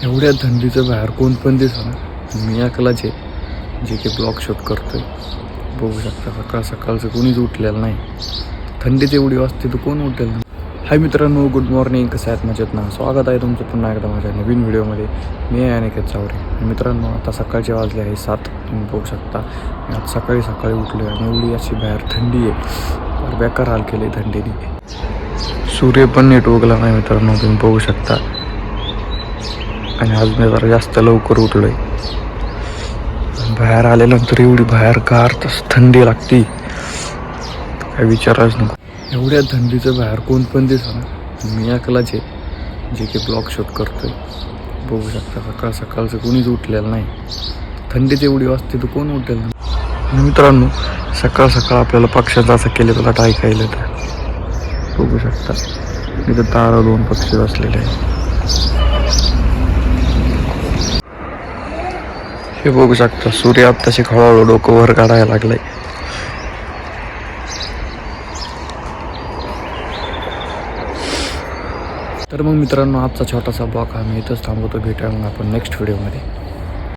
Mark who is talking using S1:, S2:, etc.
S1: एवढ्या थंडीचं बाहेर कोण पण दिसणार. मी एकलाच आहे जे की ब्लॉग शूट करतोय. बघू शकता सकाळ सकाळचं कोणीच उठलेलं नाही. थंडीच एवढी वाजते तर कोण उठेल. हाय मित्रांनो, गुड मॉर्निंग. कसं आहेत मजेत ना? स्वागत आहे तुमचं पुन्हा एकदा माझ्या नवीन व्हिडिओमध्ये. मी आहे अनिकेत चावरे. मित्रांनो, आता सकाळचे वाजले आहे 7. तुम्ही बघू शकता मी आज सकाळी उठलो आणि एवढी अशी बाहेर थंडी आहे. बेकार हाल केले थंडीने. सूर्य पण नीट उगला नाही मित्रांनो, तुम्ही बघू शकता. आणि आज मी जरा जास्त लवकर उठलोय. बाहेर आल्यानंतर एवढी बाहेर गार तसं थंडी लागती काय विचाराच नको. एवढ्या थंडीचं बाहेर कोण पण दिसणार. मी एकलाच आहे जे की ब्लॉग शूट करतोय. बघू शकता सकाळ सकाळचं कोणीच उठलेलं नाही. थंडीच एवढी वाजते तर कोण उठेल. आणि मित्रांनो, सकाळ सकाळ आपल्याला पक्ष्यांचं असं केलं तुला ऐकायला तर बघू शकता. इथं तारा 2 पक्षी बसलेले आहे. हे बघू शकता सूर्य आत्ताशी हळूहळू डोकं वर काढायला लागलाय. तर मग मित्रांनो, आजचा छोटासा ब्लॉग हा मी इथंच थांबवतो. भेटूया मग आपण नेक्स्ट व्हिडिओमध्ये.